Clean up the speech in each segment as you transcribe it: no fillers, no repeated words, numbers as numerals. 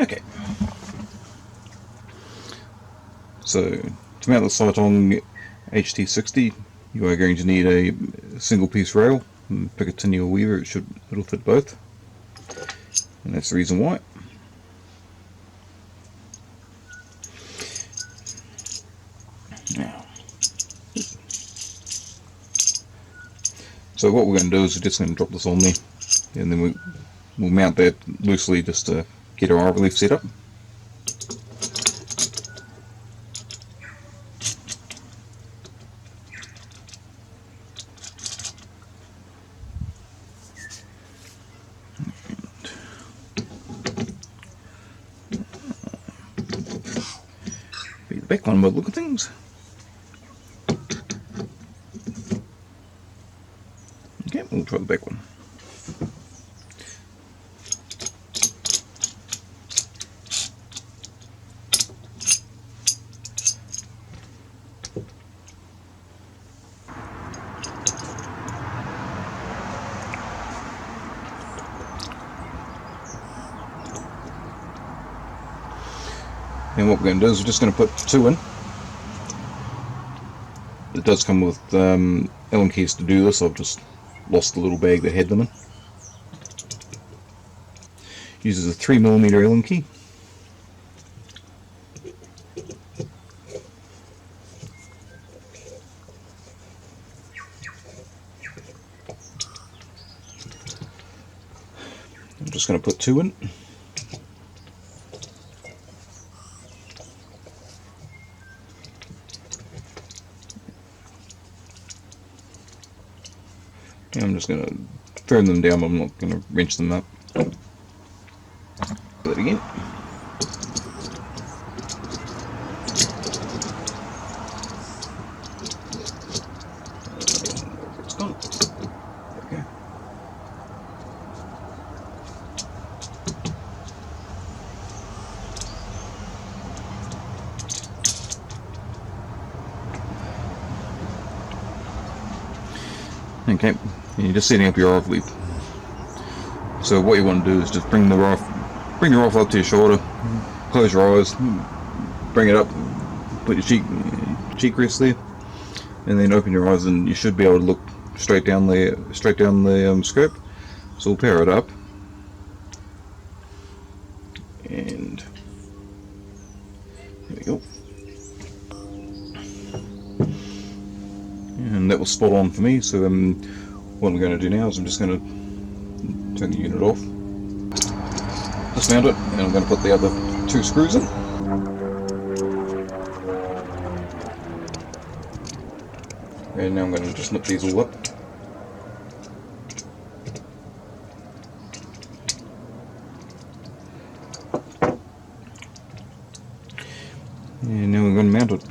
Okay. So to mount the SYTONG HT60, you are going to need a single piece rail. Pick a tinny or weaver, it'll fit both. And that's the reason why. Now, so what we're going to do is we're just going to drop this on there, and then we'll mount that loosely just to get our relief set up. Be the back one by the look of things. Okay, we'll try the back one. And what we're going to do is we're just going to put 2 in. It does come with Allen keys to do this. I've just lost the little bag that had them in. Uses a 3mm Allen key. I'm just going to put 2 in. And I'm just going to firm them down, I'm not going to wrench them up. Do that again. It's gone. Okay. Okay, and you're just setting up your rifle lead. So what you want to do is just bring your rifle up to your shoulder, close your eyes, bring it up, put your cheek rest there, and then open your eyes, and you should be able to look straight down the scope. So we'll power it up, and there we go. And that was spot on for me. So what I'm going to do now is I'm just going to turn the unit off, dismount it, and I'm going to put the other 2 screws in. And now I'm going to just nip these all up. And now we're going to mount it.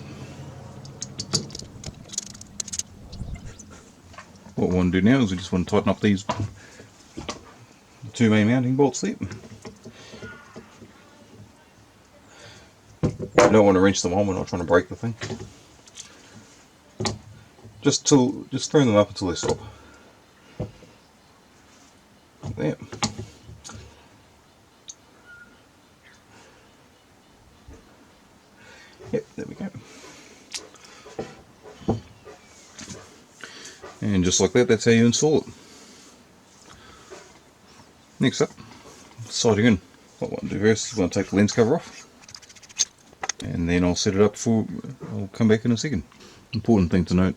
What we want to do now is we just want to tighten up these 2 main mounting bolts there. You don't want to wrench them on, we're not trying to break the thing. Just turn them up until they stop. There. Yep, there we go. And just like that, that's how you install it. Next up, sighting in. What I want to do first is I'm going to take the lens cover off, and then I'll set it up I'll come back in a second. Important thing to note,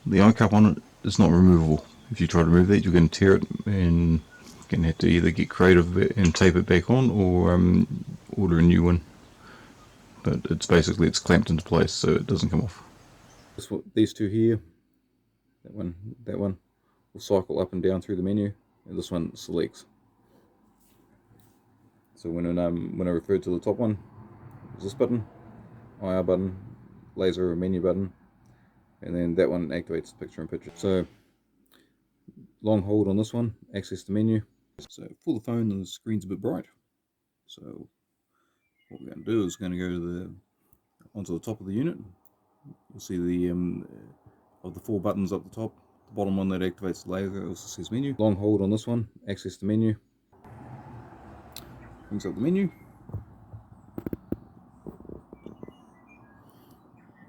the eye cup on it is not removable. If you try to remove that, you're going to tear it, and you're going to have to either get creative and tape it back on, or order a new one. But it's clamped into place, so it doesn't come off. These 2 here, that one will cycle up and down through the menu, and this one selects. So when I referred to the top one, there's this button, IR button, laser or menu button, and then that one activates the picture-in-picture. So long hold on this one, access the menu. So for the phone, the screen's a bit bright. So what we're going to do is going to go onto the top of the unit. You'll see of the 4 buttons up the top, the bottom one that activates the laser also says menu. Long hold on this one, access the menu. Brings up the menu.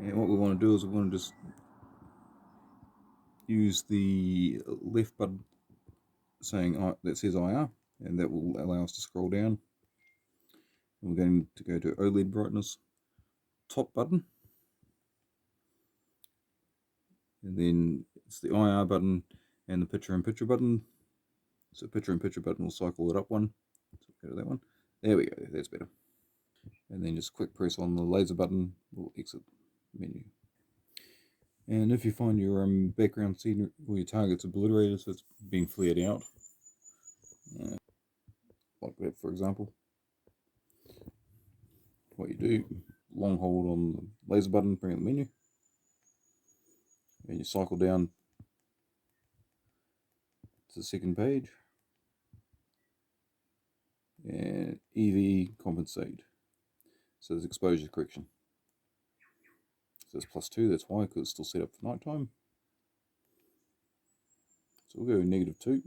And what we want to do is we want to just use the left button saying that says IR, and that will allow us to scroll down. We're going to go to OLED brightness, top button, and then it's the IR button and the picture-in-picture button. So picture-in-picture button will cycle it up one. So go to that one. There we go, that's better. And then just quick press on the laser button will exit the menu. And if you find your background scene or your target's obliterated, so it's being flared out, like that for example, what you do, long hold on the laser button, bring up the menu, and you cycle down to the second page, and EV compensate, so there's exposure correction. So it's +2, that's why, because it's still set up for night time. So we'll go -2.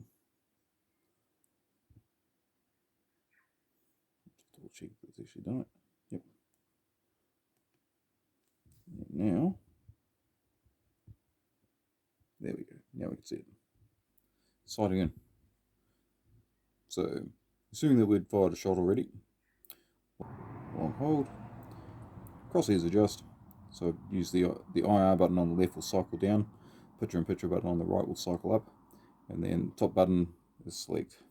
Double check that it's actually done it. Yep. And now, there we go. Now we can see it. Sighting in. So, assuming that we'd fired a shot already, long hold, crosshairs adjust. So use the IR button on the left will cycle down, picture-in-picture button on the right will cycle up, and then top button is select.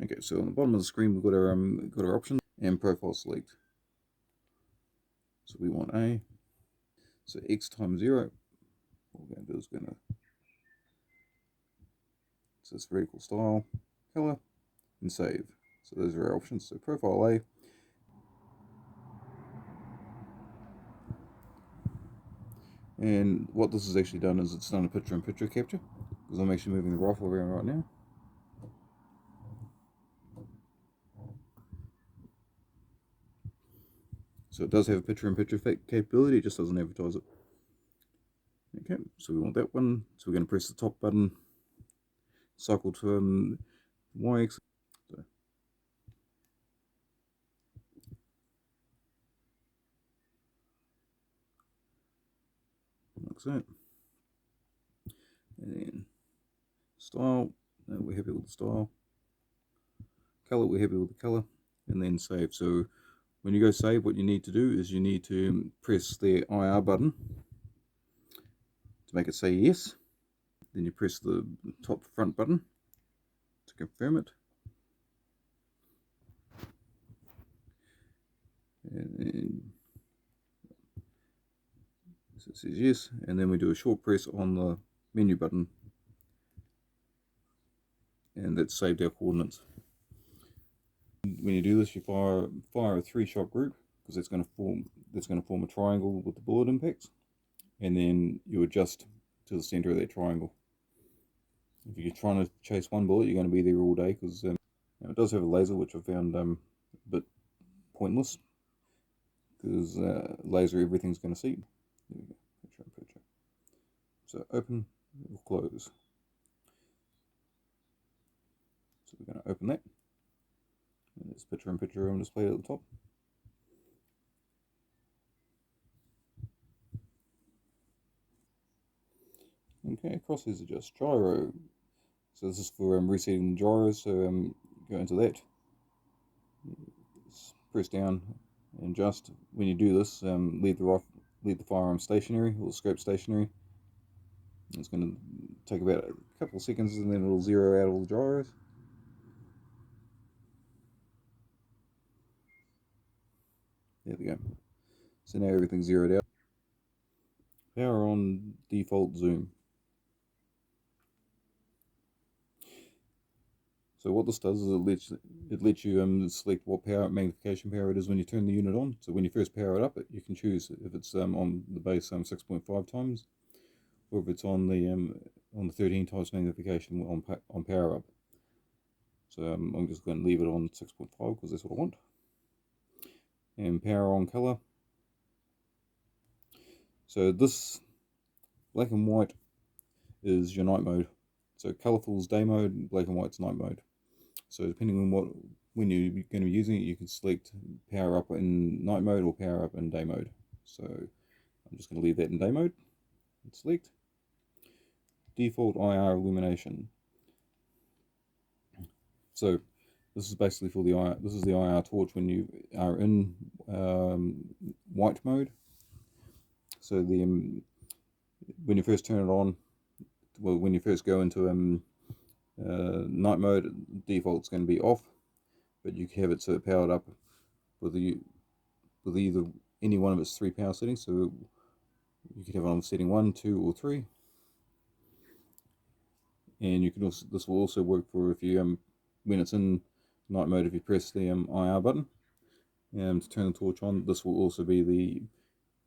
Okay, so on the bottom of the screen we've got our options and profile select. So we want A. So X times 0. What we're going to do is so it's vertical style, color, and save. So those are our options. So profile A. And what this has actually done is it's done a picture-in-picture capture, because I'm actually moving the rifle around right now. So it does have a picture-in-picture capability, it just doesn't advertise it. Okay, so we want that one. So we're going to press the top button, cycle to Y-axis. So like that. And then style, we're happy with the style. Color, we're happy with the color. And then save. So when you go save, what you need to do is you need to press the IR button to make it say yes. Then you press the top front button to confirm it. And then so it says yes, and then we do a short press on the menu button, and that's saved our coordinates. When you do this, you fire a 3-shot group, because that's going to form a triangle with the bullet impacts, and then you adjust to the center of that triangle. If you're trying to chase one bullet, you're going to be there all day, because it does have a laser, which I found a bit pointless, because laser everything's going to see. There we go, picture. So open or close. So we're going to open that. And there's picture-in-picture on display at the top. Okay, crosshairs adjust gyro. So this is for resetting the gyro, so go into that. Just press down and adjust. When you do this, leave the firearm stationary, or the scope stationary. It's going to take about a couple of seconds, and then it'll zero out all the gyros. There we go. So now everything's zeroed out. Power on, default zoom. So what this does is it lets you select what magnification power it is when you turn the unit on. So when you first power it up, you can choose if it's on the base 6.5 times, or if it's on the 13 times magnification on power up. So I'm just going to leave it on 6.5 because that's what I want. And power on color. So this black and white is your night mode. So colorful is day mode, black and white's night mode. So depending on when you're going to be using it, you can select power up in night mode or power up in day mode. So I'm just going to leave that in day mode. Select default IR illumination. So this is basically for the IR. This is the IR torch when you are in white mode. So the when you first turn it on, well, when you first go into night mode, default's going to be off, but you can have it so it powered up with either any one of its 3 power settings. So you could have it on setting 1, 2, or 3. And you can also, this will also work for if you when it's in night mode, if you press the IR button to turn the torch on. This will also be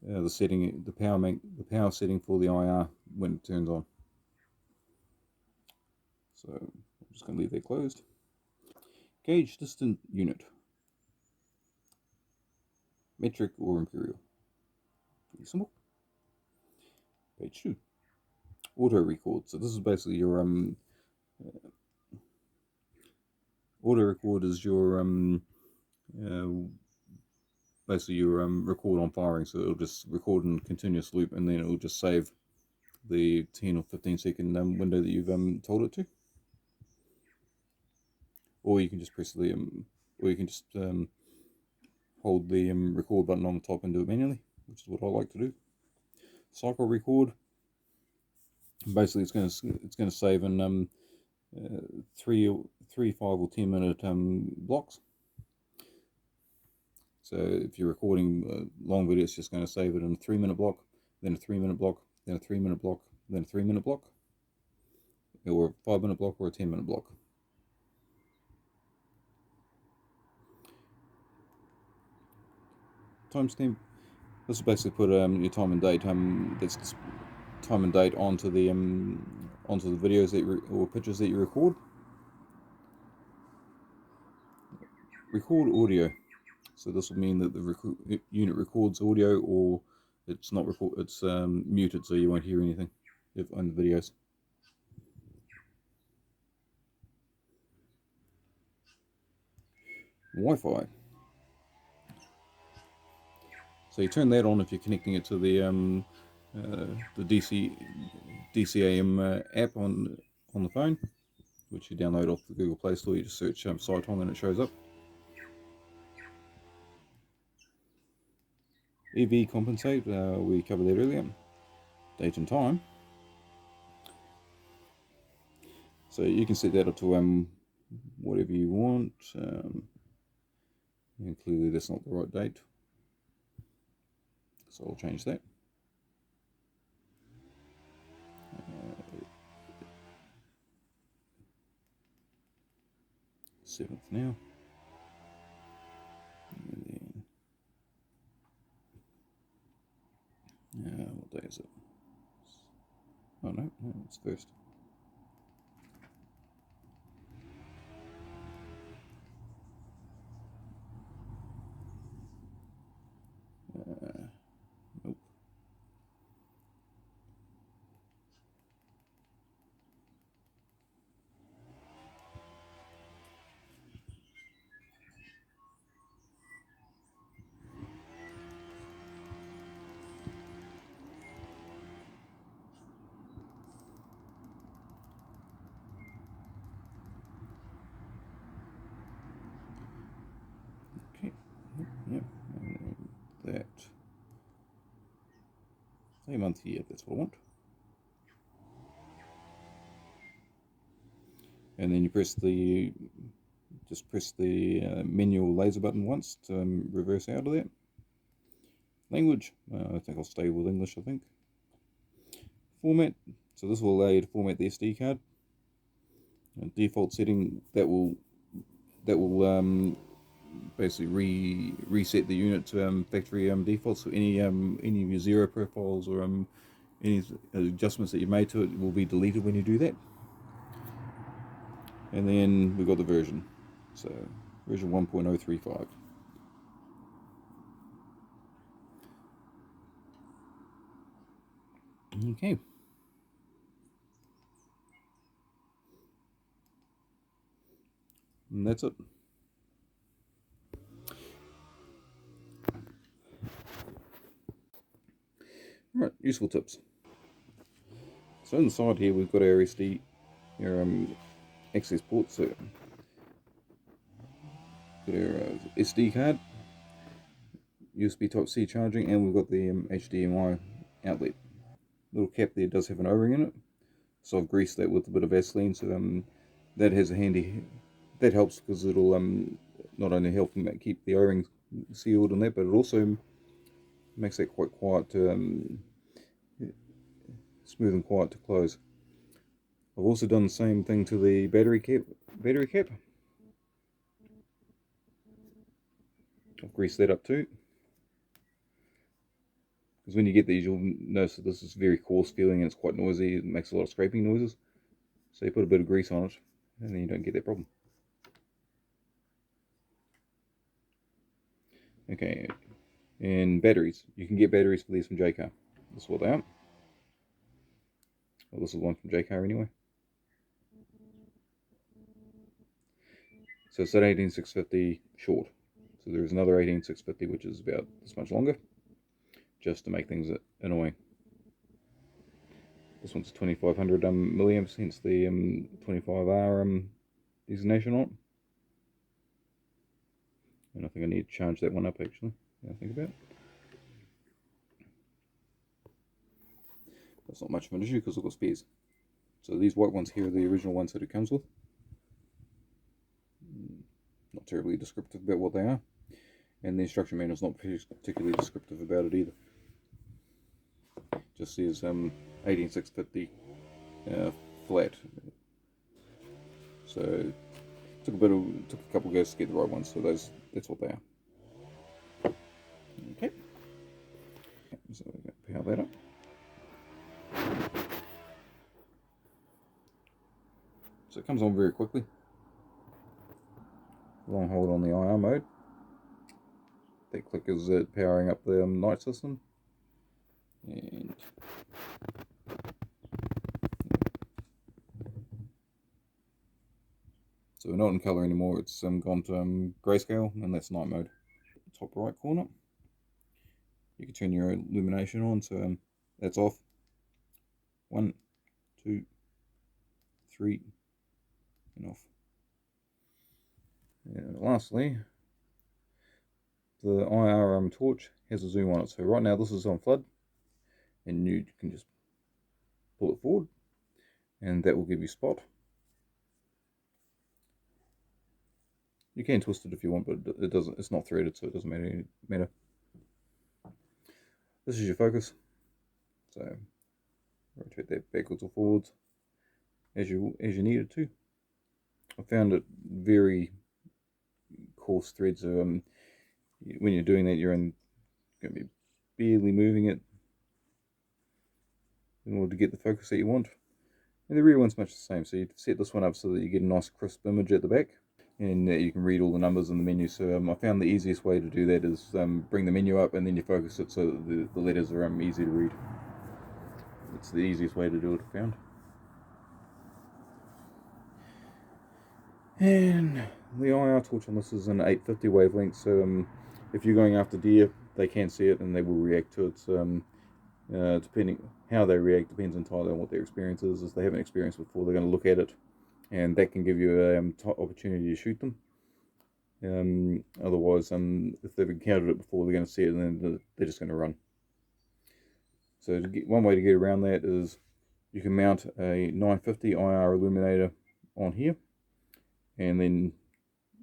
the setting, the power setting for the IR when it turns on. So I'm just going to leave that closed. Gauge distant unit, metric or imperial. Pretty simple. Page 2. Auto record. So this is basically your auto record is your basically your record on firing. So it'll just record in continuous loop, and then it'll just save the 10 or 15 second window that you've told it to. Or you can just press the or you can just hold the record button on the top and do it manually, which is what I like to do. Cycle record. Basically, it's going to save in 3, 5, or 10 minute blocks. So if you're recording a long video, it's just going to save it in a 3-minute block, then a 3-minute block, then a 3-minute block, then a 3-minute block, or a 5-minute block, or a 10-minute block. Timestamp. This will basically put your time and date. That's time and date onto the videos that or pictures that you record. Record audio. So this will mean that the unit records audio, or it's not it's muted, so you won't hear anything on the videos. Wi-Fi. So you turn that on if you're connecting it to the DCAM app on the phone, which you download off the Google Play Store. You just search SYTONG and it shows up. EV compensate, we covered that earlier. Date and time. So you can set that up to whatever you want. And clearly that's not the right date, so I'll change that. 7th now. And then, what day is it? Oh no, it's 1st. Nope. Okay. Yep. And that. Say month year. That's what I want. And then you press the menu laser button once to reverse out of that. Language, I think I'll stay with English. I think. Format, so this will allow you to format the SD card. And default setting that will basically reset the unit to factory defaults. So any of your zero profiles or any adjustments that you made to it will be deleted when you do that. And then we've got the version, so version 1.035. Okay. And that's it. Right, useful tips. So inside here we've got our SD, our access port, so got our SD card, USB Type-C charging, and we've got the HDMI outlet. Little cap there does have an O-ring in it, so I've greased that with a bit of Vaseline, so that has a handy, that helps because it'll not only help keep the O-ring sealed and that, but it also makes that quite quiet to smooth and quiet to close. I've also done the same thing to the battery cap. I've greased that up too. Because when you get these, you'll notice that this is very coarse feeling and it's quite noisy. It makes a lot of scraping noises. So you put a bit of grease on it, and then you don't get that problem. Okay, and batteries. You can get batteries for these from JCar. This is what they are. Well, this is one from JCar anyway. So it's that 18650 short. So there's another 18650 which is about this much longer, just to make things annoying. This one's 2500 milliamps, hence the 25R designation on it. And I think I need to charge that one up actually, now I think about it. That's not much of an issue because I've got spares. So these white ones here are the original ones that it comes with. Not terribly descriptive about what they are. And the instruction manual is not particularly descriptive about it either. Just says 18650 flat. So took a couple of goes to get the right ones. So that's what they are. Okay. So we're going to power that up. So it comes on very quickly. Long hold on the IR mode. That click is powering up the night system. And so we're not in colour anymore, it's gone to grayscale, and that's night mode. Top right corner, you can turn your illumination on, so that's off. 1, 2, 3, and off. And lastly, the IR torch has a zoom on it. So right now this is on flood, and you can just pull it forward, and that will give you spot. You can twist it if you want, but it doesn't. It's not threaded, so it doesn't matter. This is your focus. So rotate that backwards or forwards as you need it to. I found it very coarse thread, so when you're doing that, you're going to be barely moving it in order to get the focus that you want. And the rear one's much the same, so you set this one up so that you get a nice crisp image at the back, and you can read all the numbers in the menu. So I found the easiest way to do that is bring the menu up and then you focus it so that the letters are easy to read. It's the easiest way to do it, I found. And the IR torch on this is an 850 wavelength, so if you're going after deer, they can see it and they will react to it. Depending how they react depends entirely on what their experience is. If they haven't experienced before, they're going to look at it, and that can give you an opportunity to shoot them. Otherwise, if they've encountered it before, they're going to see it and then they're just going to run. So one way to get around that is you can mount a 950 IR illuminator on here, and then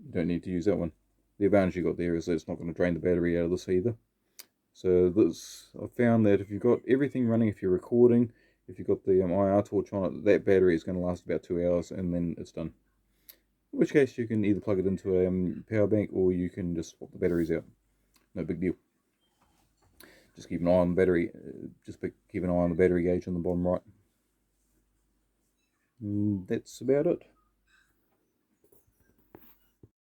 you don't need to use that one. The advantage you got there is that it's not going to drain the battery out of this either. So I found that if you've got everything running, if you're recording, if you've got the IR torch on it, that battery is going to last about 2 hours and then it's done. In which case you can either plug it into a power bank or you can just swap the batteries out. No big deal. Just keep an eye on the battery. Keep an eye on the battery gauge on the bottom right. That's about it.